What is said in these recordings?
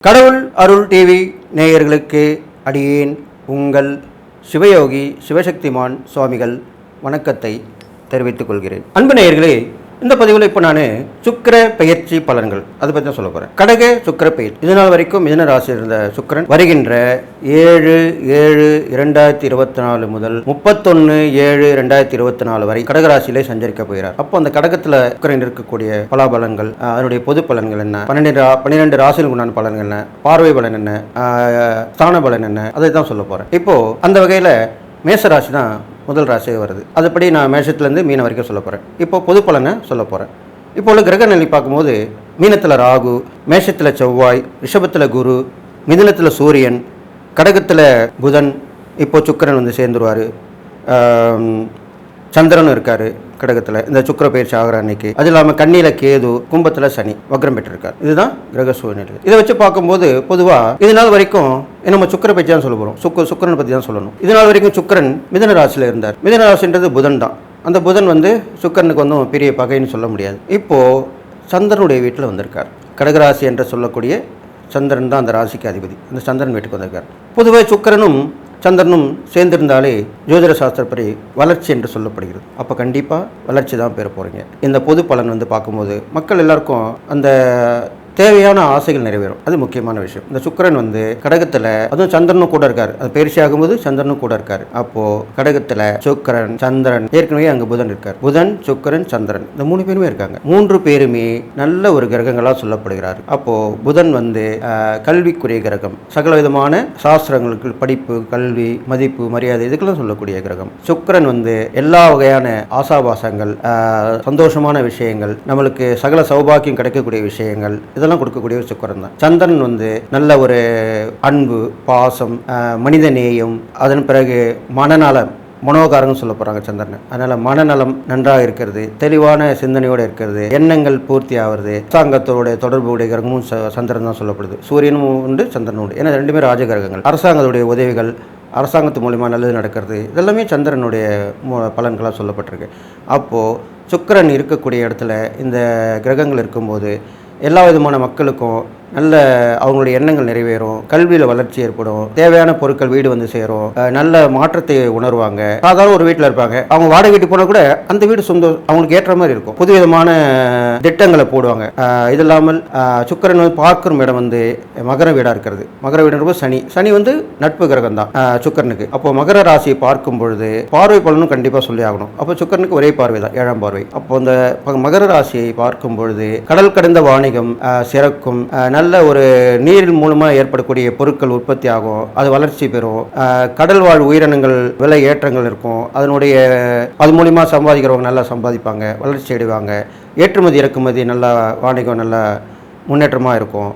கடவுள் அருள் டிவி நேயர்களுக்கு அடியேன் உங்கள் சிவயோகி சிவசக்திமான் சுவாமிகள் வணக்கத்தை தெரிவித்துக் கொள்கிறேன். அன்பு நேயர்களே, இந்த பதிவில் இப்போ நான் சுக்கிர பெயர்ச்சி பலன்கள் அதை பற்றி தான் சொல்ல போகிறேன். கடக சுக்கிர பெயர் இதனால் வரைக்கும் மிதுன ராசியில் இருந்த சுக்கிரன் வருகின்ற 7/7/2024 முதல் 31/7/2024 வரை கடகராசியிலே சஞ்சரிக்க போகிறார். அப்போ அந்த கடகத்தில் சுக்கிரன் இருக்கக்கூடிய பலாபலன்கள், அதனுடைய பொது பலன்கள் என்ன, 12 ராசிகளுக்கு உண்டான பலன்கள் என்ன, பார்வை பலன் என்ன, ஸ்தான பலன் என்ன, அதை தான் சொல்ல போகிறேன். இப்போ அந்த வகையில் மேசராசி தான் முதல் ராசியாக வருது. அதுபடி நான் மேஷத்துலேருந்து மீன வரைக்கும் சொல்ல போகிறேன். இப்போ பொது பலனை சொல்ல போகிறேன். இப்போ உள்ள கிரக நிலை பார்க்கும்போது மீனத்தில் ராகு, மேஷத்தில் செவ்வாய், ரிஷபத்தில் குரு, மிதுனத்தில் சூரியன், கடகத்தில் புதன், இப்போ சுக்கிரன் வந்து சேர்ந்துருவார். சந்திரனும் இருக்கார் கடகத்தில் இந்த சுக்கிர பயிற்சி ஆகிற அன்னைக்கு. அது இல்லாமல் கண்ணியில் கேது, கும்பத்தில் சனி வக்ரம் பெற்றிருக்கார். இதுதான் கிரக சூழ்நிலை. இதை வச்சு பார்க்கும்போது பொதுவாக இது நாள் வரைக்கும் நம்ம சுக்கிர பயிற்சி தான் சொல்ல போகிறோம். சுக்கிரனை பற்றி தான் சொல்லணும். இது நாள் வரைக்கும் சுக்கிரன் மிதுன ராசியில் இருந்தார். மிதுன ராசின்றது புதன் தான். அந்த புதன் வந்து சுக்கிரனுக்கு வந்து பெரிய பகைன்னு சொல்ல முடியாது. இப்போது சந்திரனுடைய வீட்டில் வந்திருக்கார். கடகராசி என்று சொல்லக்கூடிய சந்திரன் தான் அந்த ராசிக்கு அதிபதி. அந்த சந்திரன் வீட்டுக்கு வந்திருக்கார். பொதுவாக சுக்கிரனும் சந்திரனும் சேர்ந்திருந்தாலே ஜோதிட சாஸ்திரப்படி வளர்ச்சி என்று சொல்லப்படுகிறது. அப்போ கண்டிப்பாக வளர்ச்சி தான் பெற போகிறீங்க. இந்த பொது பலன் வந்து பார்க்கும்போது மக்கள் எல்லாருக்கும் அந்த தேவையான ஆசைகள் நிறைவேறும். அது முக்கியமான விஷயம். இந்த சுக்கிரன் வந்து கடகத்தில், அதுவும் சந்திரனும் கூட இருக்கார். அது பயிற்சி ஆகும்போது சந்திரனும் கூட இருக்கார். அப்போது கடகத்தில் சுக்கிரன், சந்திரன், ஏற்கனவே அங்கே புதன் இருக்கார். புதன், சுக்கிரன், சந்திரன் இந்த 3 பேருமே இருக்காங்க. 3 பேருமே நல்ல ஒரு கிரகங்களாக சொல்லப்படுகிறார். அப்போது புதன் வந்து கல்விக்குரிய கிரகம். சகல விதமான சாஸ்திரங்களுக்கு படிப்பு, கல்வி, மதிப்பு, மரியாதை இதுக்கெல்லாம் சொல்லக்கூடிய கிரகம். சுக்கிரன் வந்து எல்லா வகையான ஆசாபாசங்கள், சந்தோஷமான விஷயங்கள், நம்மளுக்கு சகல சௌபாக்கியம் கிடைக்கக்கூடிய விஷயங்கள் இதெல்லாம் கொடுக்கக்கூடிய ஒரு சுக்கிரன் தான். சந்திரன் வந்து நல்ல ஒரு அன்பு, பாசம், மனித நேயம், அதன் பிறகு மனநலம், மனோகாரங்க சொல்ல போகிறாங்க சந்திரன். அதனால் மனநலம் நன்றாக இருக்கிறது, தெளிவான சிந்தனையோடு இருக்கிறது, எண்ணங்கள் பூர்த்தி ஆகிறது. அரசாங்கத்தோடைய தொடர்பு உடைய கிரகமும் சந்திரன் தான் சொல்லப்படுது. சூரியனும் உண்டு, சந்திரனும் உண்டு. ஏன்னா 2 பேரும் ராஜகிரகங்கள். அரசாங்கத்துடைய உதவிகள், அரசாங்கத்து மூலிமா நல்லது நடக்கிறது, இதெல்லாமே சந்திரனுடைய பலன்களாக சொல்லப்பட்டிருக்கு. அப்போது சுக்கிரன் இருக்கக்கூடிய இடத்துல இந்த கிரகங்கள் இருக்கும்போது எல்லா விதமான மக்களுக்கும் நல்ல அவங்களுடைய எண்ணங்கள் நிறைவேறும், கல்வியில் வளர்ச்சி ஏற்படும், தேவையான பொருட்கள் வீடு வந்து சேரும், நல்ல மாற்றத்தை உணர்வாங்க. சாதாரண ஒரு வீட்டில் இருப்பாங்க, அவங்க வாடகை வீட்டு போனால் கூட அந்த வீடு சொந்த அவங்களுக்கு ஏற்ற மாதிரி இருக்கும். புது விதமான திட்டங்களை போடுவாங்க. இது இல்லாமல் சுக்கிரன் வந்து பார்க்கும் இடம் வந்து மகர வீடாக இருக்கிறது. மகர வீடுன்றது சனி வந்து நட்பு கிரகம் தான் சுக்கிரனுக்கு. அப்போ மகர ராசியை பார்க்கும் பொழுது பார்வை பலனும் கண்டிப்பாக சொல்லி ஆகணும். அப்போ சுக்கிரனுக்கு ஒரே பார்வை தான், 7ஆம் பார்வை. அப்போ அந்த மகர ராசியை பார்க்கும் பொழுது கடல் கடந்த வாணிகம் சிறக்கும், நல்ல ஒரு நீரின் மூலமாக ஏற்படக்கூடிய பொருட்கள் உற்பத்தி ஆகும், அது வளர்ச்சி பெறும், கடல் வாழ் உயிரினங்கள் விலை ஏற்றங்கள் இருக்கும், அது மூலிமா சம்பாதிக்கிறவங்க நல்லா சம்பாதிப்பாங்க, வளர்ச்சி அடைவாங்க, ஏற்றுமதி இறக்குமதி நல்லா, வாணிகம் நல்லா முன்னேற்றமாக இருக்கும்.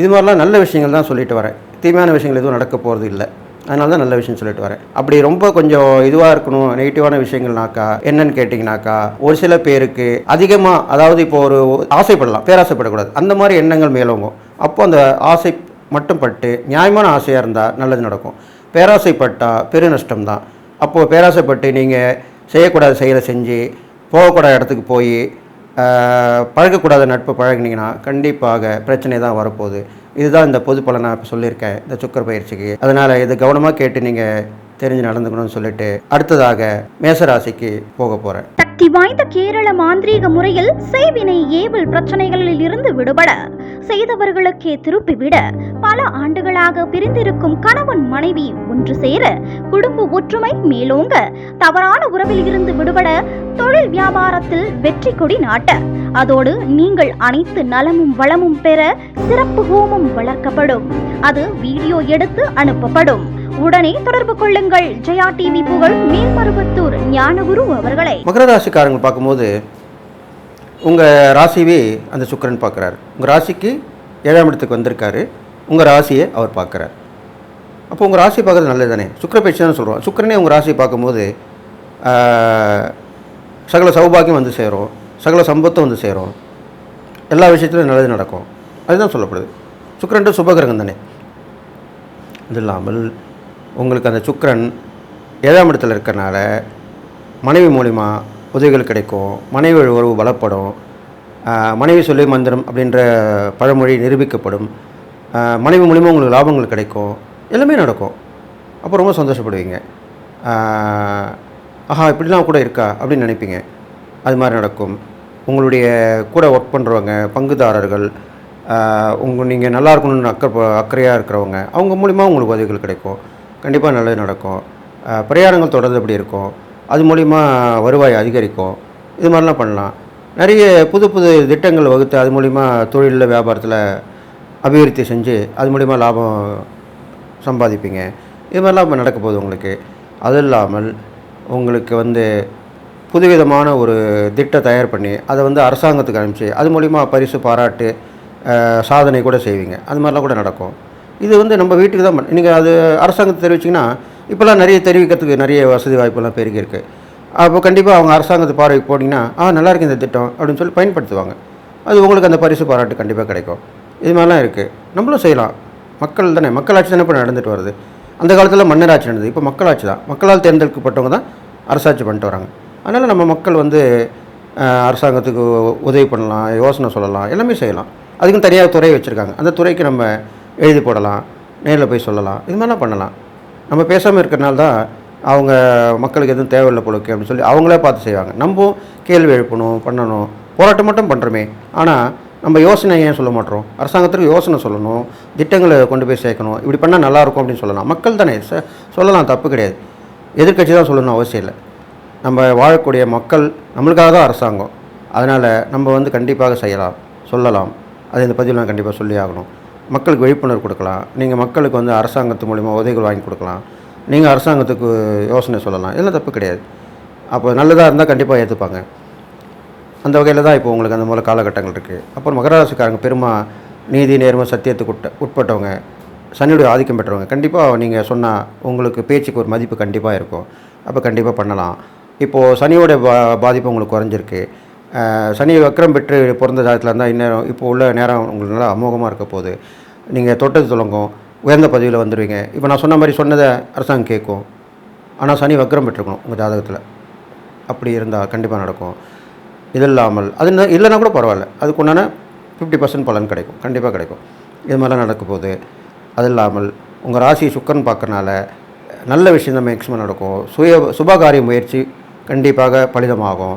இது மாதிரிலாம் நல்ல விஷயங்கள் தான் சொல்லிட்டு வரேன். தீமையான விஷயங்கள் எதுவும் நடக்க போகிறது இல்லை. அதனால தான் நல்ல விஷயம் சொல்லிட்டு வரேன். அப்படி ரொம்ப கொஞ்சம் இதுவாக இருக்கணும், நெகட்டிவான விஷயங்கள்னாக்கா என்னன்னு கேட்டிங்கனாக்கா, ஒரு சில பேருக்கு அதிகமாக, அதாவது இப்போ ஒரு ஆசைப்படலாம், பேராசைப்படக்கூடாது, அந்த மாதிரி எண்ணங்கள் மேலோங்கும். அப்போ அந்த ஆசை மட்டும் பட்டு நியாயமான ஆசையாக இருந்தால் நல்லது நடக்கும். பேராசைப்பட்டால் பெரு நஷ்டம் தான். அப்போது பேராசைப்பட்டு நீங்கள் செய்யக்கூடாத செயலை செஞ்சு, போகக்கூடாத இடத்துக்கு போய், பழகக்கூடாத நட்பு பழகினீங்கன்னா கண்டிப்பாக பிரச்சனை தான் வரப்போகுது. இதுதான் இந்த பொது பலனை நான் இப்போ சொல்லியிருக்கேன் இந்த சுக்கிர பயிற்சிக்கு. அதனால் இது கவனமாக கேட்டு நீங்கள் தெரிஞ்சு நடந்துக்கணும்னு சொல்லிட்டு அடுத்ததாக மேசராசிக்கு போக போகிறேன். சக்தி வாய்ந்த கேரள மாந்திரீக முறையில் செய்வினை ஏவல் பிரச்சனைகளில் இருந்து விடுபட, செய்தவர்களுக்கே திருப்பிவிட, பல ஆண்டுகளாக பிரிந்திருக்கும் கணவன் மனைவி ஒன்று சேர, குடும்ப ஒற்றுமை மேலோங்க, தவறான உறவில் இருந்து விடுபட, தொழில் வியாபாரத்தில் வெற்றி கொடி நாட்ட, அதோடு நீங்கள் அனைத்து நலமும் வளமும் பெற சிறப்பு ஹோமம் வளர்க்கப்படும். அது வீடியோ எடுத்து அனுப்பப்படும். உடனே தொடர்பு கொள்ளுங்கள். ஜெயா டிவி புகழ் மேல்மருவத்தூர் ஞானகுரு அவர்களை. மகர ராசிக்காரங்க பார்க்கும்போது உங்கள் ராசியே அந்த சுக்கிரன் பார்க்குறாரு. உங்கள் ராசிக்கு 7ஆம் இடத்துக்கு வந்திருக்காரு. உங்கள் ராசியை அவர் பார்க்குறார். அப்போ உங்கள் ராசியை பார்க்குறது நல்லது தானே. சுக்கிர பயிற்சி தான் சொல்கிறோம். சுக்கிரனே உங்கள் ராசியை பார்க்கும்போது சகல சௌபாகியம் வந்து சேரும், சகல சம்பத்தும் வந்து சேரும், எல்லா விஷயத்துலையும் நல்லது நடக்கும். அதுதான் சொல்லப்படுது. சுக்கிரன் சுபகிரகம் தானே. அது இல்லாமல் உங்களுக்கு அந்த சுக்கிரன் 7ஆம் இடத்துல இருக்கிறனால மனைவி மூலிமா உதவிகள் கிடைக்கும், மனைவி உறவு பலப்படும், மனைவி சொல்லி மந்திரம் அப்படின்ற பழமொழி நிரூபிக்கப்படும். மனைவி மூலிமா உங்களுக்கு லாபங்கள் கிடைக்கும், எல்லாமே நடக்கும். அப்போ ரொம்ப சந்தோஷப்படுவீங்க. ஆஹா இப்படிலாம் கூட இருக்கா அப்படின்னு நினைப்பீங்க. அது மாதிரி நடக்கும். உங்களுடைய கூட ஒர்க் பண்ணுறவங்க, பங்குதாரர்கள், நீங்கள் நல்லா இருக்கணும்னு அக்கறையாக இருக்கிறவங்க, அவங்க மூலிமா உங்களுக்கு உதவிகள் கிடைக்கும். கண்டிப்பாக நல்லது நடக்கும். பிரயாணங்கள் தொடர்ந்து அப்படி இருக்கும். அது மூலிமா வருவாய் அதிகரிக்கும். இது மாதிரிலாம் பண்ணலாம். நிறைய புது புது திட்டங்கள் வகுத்து அது மூலிமா தொழிலில் வியாபாரத்தில் அபிவிருத்தி செஞ்சு அது மூலிமா லாபம் சம்பாதிப்பீங்க. இது மாதிரிலாம் இப்போ நடக்க போகுது உங்களுக்கு. அது இல்லாமல் உங்களுக்கு புதுவிதமான ஒரு திட்டம் தயார் பண்ணி அதை அரசாங்கத்துக்கு அனுப்பிச்சு அது மூலிமா பரிசு பாராட்டு சாதனை கூட செய்வீங்க. அது மாதிரிலாம் கூட நடக்கும். இது நம்ம வீட்டுக்கு தான் நீங்கள் அது அரசாங்கத்தை தெரிவிச்சிங்கன்னா இப்போல்லாம் நிறைய தெரிவிக்கிறதுக்கு நிறைய வசதி வாய்ப்பெல்லாம் பெருகி இருக்குது. அப்போ கண்டிப்பாக அவங்க அரசாங்கத்து பார்வைக்கு போட்டிங்கன்னா நல்லா இருக்குது இந்த திட்டம் அப்படின்னு சொல்லி பயன்படுத்துவாங்க. அது உங்களுக்கு அந்த பரிசு பாராட்டு கண்டிப்பாக கிடைக்கும். இது மாதிரிலாம் இருக்குது. நம்மளும் செய்யலாம். மக்கள் தானே, மக்களாட்சி தானே இப்போ நடந்துட்டு வருது. அந்த காலத்தில் மன்னராட்சி நடந்தது, இப்போ மக்களாட்சி தான். மக்களால் தேர்ந்தெடுக்கப்பட்டவங்க தான் அரசாட்சி பண்ணிட்டு வராங்க. அதனால் நம்ம மக்கள் அரசாங்கத்துக்கு உதவி பண்ணலாம், யோசனை சொல்லலாம், எல்லாமே செய்யலாம். அதுக்கும் தனியாக துறை வச்சுருக்காங்க. அந்த துறைக்கு நம்ம எழுதி போடலாம், நேரில் போய் சொல்லலாம், இது மாதிரிலாம் பண்ணலாம். நம்ம பேசாமல் இருக்கிறனால தான் அவங்க மக்களுக்கு எதுவும் தேவையில்லை போலுக்கு அப்படின்னு சொல்லி அவங்களே பார்த்து செய்வாங்க. நம்ம கேள்வி எழுப்பணும், பண்ணணும், போராட்டம் மட்டும் பண்ணுறோமே. ஆனால் நம்ம யோசனை ஏன் சொல்ல மாட்டோம்? அரசாங்கத்துக்கு யோசனை சொல்லணும், திட்டங்களை கொண்டு போய் சேர்க்கணும், இப்படி பண்ணால் நல்லாயிருக்கும் அப்படின்னு சொல்லலாம். மக்கள் தானே சொல்லலாம், தப்பு கிடையாது. எதிர்க்கட்சி தான் சொல்லணும் அவசியம் இல்லை. நம்ம வாழக்கூடிய மக்கள் நம்மளுக்காக தான் அரசாங்கம். அதனால் நம்ம கண்டிப்பாக செய்யலாம், சொல்லலாம். அது இந்த பதிவில் நான் கண்டிப்பாக சொல்லி ஆகணும். மக்களுக்கு விழிப்புணர்வு கொடுக்கலாம். நீங்கள் மக்களுக்கு அரசாங்கத்து மூலிமா உதவிகள் வாங்கி கொடுக்கலாம். நீங்கள் அரசாங்கத்துக்கு யோசனை சொல்லலாம். இதெல்லாம் தப்பு கிடையாது. அப்போ நல்லதாக இருந்தால் கண்டிப்பாக ஏற்றுப்பாங்க. அந்த வகையில் தான் இப்போ உங்களுக்கு அந்த மூல காலகட்டங்கள் இருக்குது. அப்புறம் மகர ராசிக்காரங்க பெருமா நீதி, நேர்மை, சத்தியத்துக்கு உட்பட்டவங்க, சனியுடைய ஆதிக்கம் பெற்றவங்க. கண்டிப்பாக நீங்கள் சொன்னால் உங்களுக்கு பேச்சுக்கு ஒரு மதிப்பு கண்டிப்பாக இருக்கும். அப்போ கண்டிப்பாக பண்ணலாம். இப்போது சனியோட பாதிப்பு உங்களுக்கு குறைஞ்சிருக்கு. சனி வக்கரம் பெற்று பிறந்த ஜாதகத்தில் இருந்தால் இந்நேரம் இப்போ உள்ள நேரம் உங்களுக்கு நல்லா அமோகமாக இருக்க போகுது. நீங்கள் தொட்டது தொடங்கும், உயர்ந்த பதவியில் வந்துடுவீங்க. இப்போ நான் சொன்ன மாதிரி சொன்னதை அரசாங்கம் கேட்கும். ஆனால் சனி வக்கரம் பெற்றுக்கணும் உங்கள் ஜாதகத்தில். அப்படி இருந்தால் கண்டிப்பாக நடக்கும். இது இல்லாமல் அது இல்லைன்னா கூட பரவாயில்ல, அதுக்கு உண்டான 50% பலன் கிடைக்கும், கண்டிப்பாக கிடைக்கும். இது மாதிரிலாம் நடக்க போகுது. அது இல்லாமல் உங்கள் ராசி சுக்கரன் பார்க்கறனால நல்ல விஷயம் தான் மேக்ஸிமம் நடக்கும். சுபகாரிய முயற்சி கண்டிப்பாக பலிதமாகும்.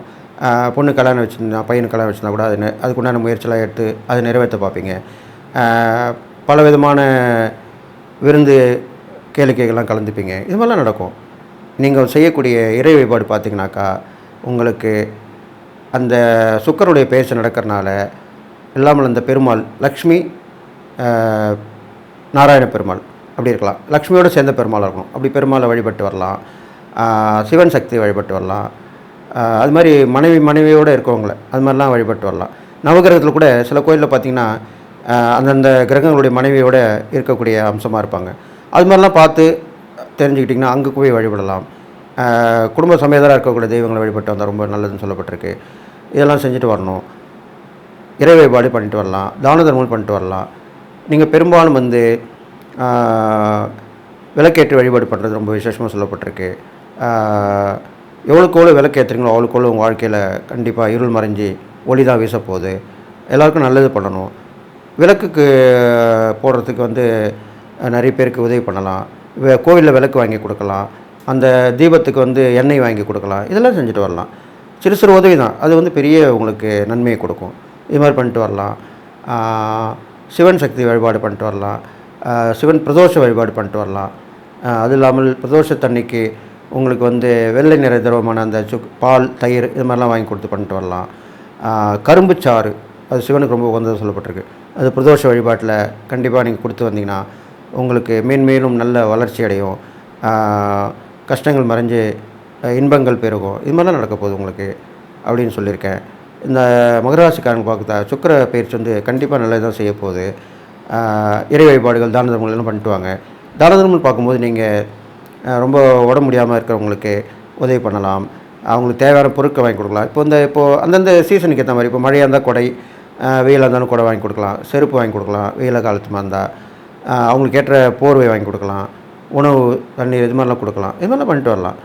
பொண்ணு கல்யாணம் வச்சுருந்தா, பையனு கல்யாணம் வச்சுருந்தா கூட அதுக்கு உண்டான முயற்சியெல்லாம் எடுத்து அதை நிறைவேற்ற பார்ப்பீங்க. பல விதமான விருந்து கேளிக்கைகள்லாம் கலந்துப்பீங்க. இது மாதிரிலாம் நடக்கும். நீங்கள் செய்யக்கூடிய இறை வழிபாடு பார்த்திங்கனாக்கா உங்களுக்கு அந்த சுக்கரனுடைய பேச்சு நடக்கிறனால இல்லாமல் அந்த பெருமாள் லக்ஷ்மி, நாராயண பெருமாள் அப்படி இருக்கலாம், லக்ஷ்மியோடு சேர்ந்த பெருமாளாக இருக்கணும். அப்படி பெருமாளை வழிபட்டு வரலாம், சிவன் சக்தியை வழிபட்டு வரலாம். அது மாதிரி மனைவியோடு இருக்கவங்கள அது மாதிரிலாம் வழிபட்டு வரலாம். நவகிரகத்தில் கூட சில கோயிலில் பார்த்திங்கன்னா அந்தந்த கிரகங்களுடைய மனைவியோடு இருக்கக்கூடிய அம்சமாக இருப்பாங்க. அது மாதிரிலாம் பார்த்து தெரிஞ்சுக்கிட்டிங்கன்னா அங்கே போய் வழிபடலாம். குடும்ப சமேதராக இருக்கக்கூடிய தெய்வங்களை வழிபட்டு வந்தால் ரொம்ப நல்லதுன்னு சொல்லப்பட்டிருக்கு. இதெல்லாம் செஞ்சுட்டு வரணும். இறை வழிபாடு பண்ணிட்டு வரலாம், தான தர்மங்கள் பண்ணிட்டு வரலாம். நீங்கள் பெரும்பாலும் விளக்கேற்றி வழிபாடு பண்ணுறது ரொம்ப விசேஷமாக சொல்லப்பட்டிருக்கு. எவ்வளோக்கு எவ்வளோ விளக்கு ஏற்றுறீங்களோ அவ்வளோக்கு எவ்வளோ உங்கள் வாழ்க்கையில் கண்டிப்பாக இருள் மறைஞ்சி ஒளி தான் வீசப்போகுது. எல்லாருக்கும் நல்லது பண்ணணும். விளக்குக்கு போடுறதுக்கு நிறைய பேருக்கு உதவி பண்ணலாம். கோவிலில் விளக்கு வாங்கி கொடுக்கலாம், அந்த தீபத்துக்கு எண்ணெய் வாங்கி கொடுக்கலாம். இதெல்லாம் செஞ்சுட்டு வரலாம். சிறு சிறு உதவி தான், அது பெரிய உங்களுக்கு நன்மையை கொடுக்கும். இது மாதிரி பண்ணிட்டு வரலாம். சிவன் சக்தி வழிபாடு பண்ணிட்டு வரலாம், சிவன் பிரதோஷ வழிபாடு பண்ணிட்டு வரலாம். அது இல்லாமல் பிரதோஷத்தன்னைக்கு உங்களுக்கு வெள்ளை நிற திரவமான அந்த பால், தயிர் இது மாதிரிலாம் வாங்கி கொடுத்து பண்ணிட்டு வரலாம். கரும்பு சாறு அது சிவனுக்கு ரொம்ப உகந்தது சொல்லப்பட்டிருக்கு. அது பிரதோஷ வழிபாட்டில் கண்டிப்பாக நீங்கள் கொடுத்து வந்தீங்கன்னா உங்களுக்கு மேன்மேலும் நல்ல வளர்ச்சி அடையும். கஷ்டங்கள் மறைஞ்சு இன்பங்கள் பெருகும். இது மாதிரிலாம் நடக்க போகுது உங்களுக்கு அப்படின்னு சொல்லியிருக்கேன். இந்த மகராசிக்காரங்க பார்க்குறதா சுக்கிர பயிற்சி கண்டிப்பாக நல்லது தான் செய்ய போகுது. இறை வழிபாடுகள், தான தர்மங்கள் எல்லாம் பண்ணிட்டு வாங்க. தான தர்மங்கள் பார்க்கும்போது நீங்கள் ரொம்ப உடம்பு முடியாமல் இருக்கிறவங்களுக்கு உதவி பண்ணலாம். அவங்களுக்கு தேவையான பொருட்கள் வாங்கி கொடுக்கலாம். இப்போது அந்தந்த சீசனுக்கு ஏற்ற மாதிரி, இப்போ மழையாக இருந்தால் கொடை, வெயிலாக இருந்தாலும் கொடை வாங்கி கொடுக்கலாம், செருப்பு வாங்கி கொடுக்கலாம். வெயில காலத்துமாக இருந்தால் அவங்களுக்கு ஏற்ற போர்வை வாங்கி கொடுக்கலாம், உணவு, தண்ணீர் இது மாதிரிலாம் கொடுக்கலாம். இது மாதிரிலாம் பண்ணிட்டு வரலாம்.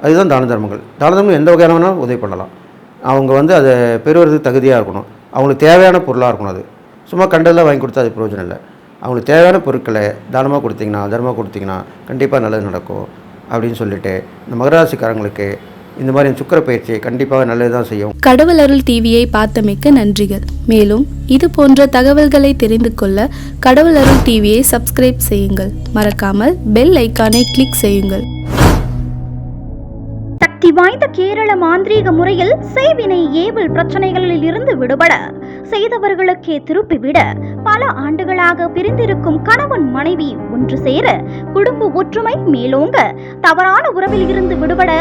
அதுதான் தான தர்மங்கள். தான தர்மங்கள் எந்த வகையான வேணாலும் உதவி பண்ணலாம். அவங்க அதை பெறுவதுக்கு தகுதியாக இருக்கணும். அவங்களுக்கு தேவையான பொருளாக இருக்கணும். அது சும்மா கண்டதெல்லாம் வாங்கி கொடுத்தா அது பிரயோஜனம் இல்லை. அவங்களுக்கு தேவையான பொருட்களை தானமாக கொடுத்தீங்கன்னா தர்மமாக கொடுத்தீங்கன்னா கண்டிப்பாக நல்லது நடக்கும் அப்படின்னு சொல்லிட்டு இந்த மகராசிக்காரங்களுக்கு இந்த மாதிரி சுக்கிர பயிற்சி கண்டிப்பாக நல்லது தான் செய்யும். கடவுள் அருள் டிவியை பார்த்தமைக்க நன்றிகள். மேலும் இது போன்ற தகவல்களை தெரிந்து கொள்ள கடவுள் அருள் டிவியை சப்ஸ்கிரைப் செய்யுங்கள். மறக்காமல் பெல் ஐக்கானை கிளிக் செய்யுங்கள். சக்தி வாய்ந்த கேரள மாந்திரீக முறையில் செய்வினை ஏவல் பிரச்சனைகளில் இருந்து விடுபட செய்தவர்களுக்கே திருப்பிவிட பல ஆண்டுகளாக பிரிந்திருக்கும் கணவன் மனைவி ஒன்று சேர குடும்ப ஒற்றுமை மேலோங்க தவறான உறவில் இருந்து விடுபட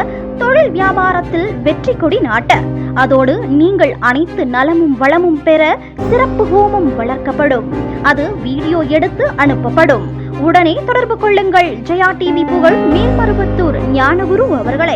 தொழில் வியாபாரத்தில் வெற்றி கொடி நாட்ட அதோடு நீங்கள் அனைத்து நலமும் வளமும் பெற சிறப்பு ஹோமம் வளர்க்கப்படும். அது வீடியோ எடுத்து அனுப்பப்படும். உடனே தொடர்பு கொள்ளுங்கள். ஜெயா டிவி புகழ் மேல்மருவத்தூர் ஞானகுரு அவர்களை.